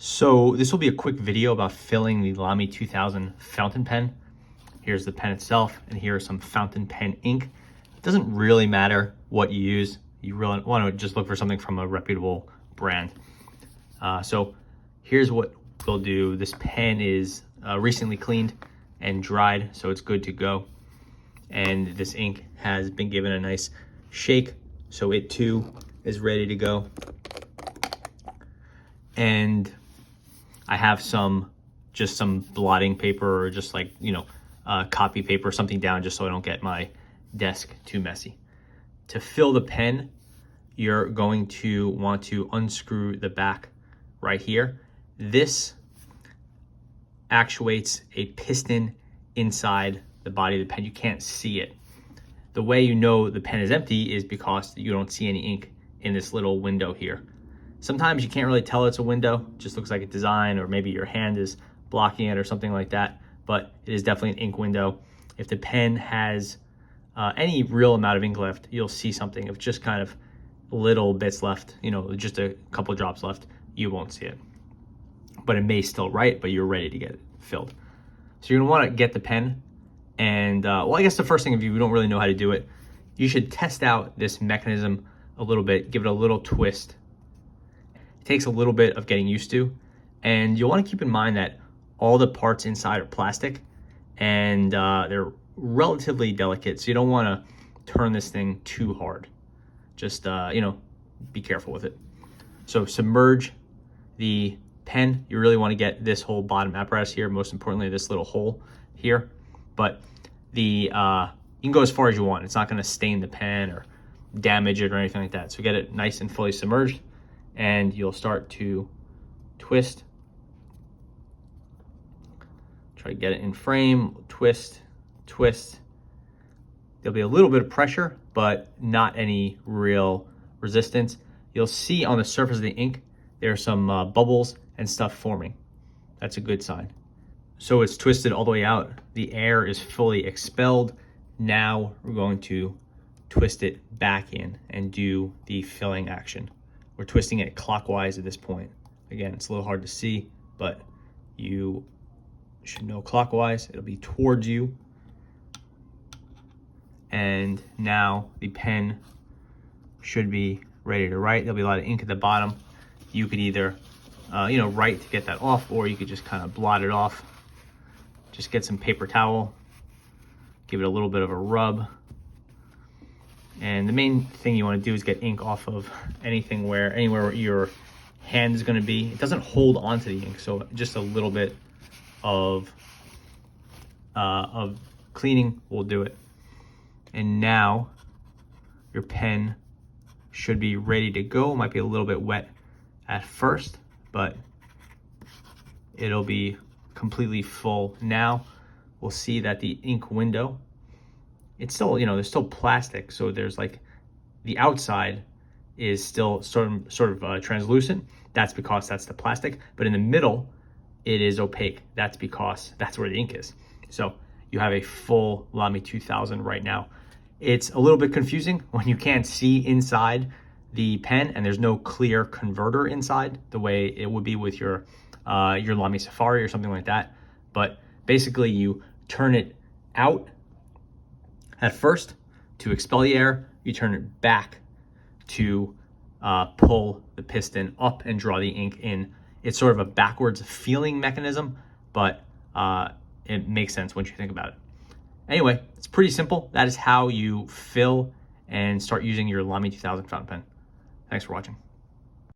So this will be a quick video about filling the Lamy 2000 fountain pen. Here's the pen itself, and here is some fountain pen ink. It doesn't really matter what you use. You really want to just look for something from a reputable brand. So here's what we'll do. This pen is recently cleaned and dried, so it's good to go. And this ink has been given a nice shake, so it too is ready to go. And I have just some blotting paper, or just like, copy paper, something down, just so I don't get my desk too messy. To fill the pen, you're going to want to unscrew the back right here. This actuates a piston inside the body of the pen. You can't see it. The way you know the pen is empty is because you don't see any ink in this little window here. Sometimes you can't really tell it's a window, it just looks like a design, or maybe your hand is blocking it or something like that, but it is definitely an ink window. If the pen has any real amount of ink left, you'll see something. If just kind of little bits left, just a couple drops left, you won't see it. But it may still write, but you're ready to get it filled. So you're gonna wanna get the pen, and I guess the first thing, if you don't really know how to do it, you should test out this mechanism a little bit, give it a little twist. It takes a little bit of getting used to, and you'll want to keep in mind that all the parts inside are plastic, and they're relatively delicate, so you don't want to turn this thing too hard. Just be careful with it. So submerge the pen. You really want to get this whole bottom apparatus here, most importantly this little hole here, but you can go as far as you want. It's not going to stain the pen or damage it or anything like that. So get it nice and fully submerged, and you'll start to twist. Try to get it in frame, twist, twist. There'll be a little bit of pressure, but not any real resistance. You'll see on the surface of the ink, there are some bubbles and stuff forming. That's a good sign. So it's twisted all the way out. The air is fully expelled. Now we're going to twist it back in and do the filling action. We're twisting it clockwise at this point. Again, it's a little hard to see, but you should know clockwise. It'll be towards you. And now the pen should be ready to write. There'll be a lot of ink at the bottom. You could either, write to get that off, or you could just kind of blot it off. Just get some paper towel, give it a little bit of a rub. And the main thing you want to do is get ink off of anywhere where your hand is going to be. It doesn't hold onto the ink, so just a little bit of cleaning will do it. And now your pen should be ready to go. It might be a little bit wet at first, but it'll be completely full. Now we'll see that the ink window, it's still, there's still plastic, so there's like the outside is still sort of translucent. That's because that's the plastic, but in the middle it is opaque. That's because that's where the ink is. So you have a full Lamy 2000 right now. It's a little bit confusing when you can't see inside the pen and there's no clear converter inside the way it would be with your Lamy Safari or something like that. But basically you turn it out at first to expel the air, you turn it back to pull the piston up and draw the ink in. It's sort of a backwards feeling mechanism, but it makes sense once you think about it. Anyway, it's pretty simple. That is how you fill and start using your Lamy 2000 fountain pen. Thanks for watching.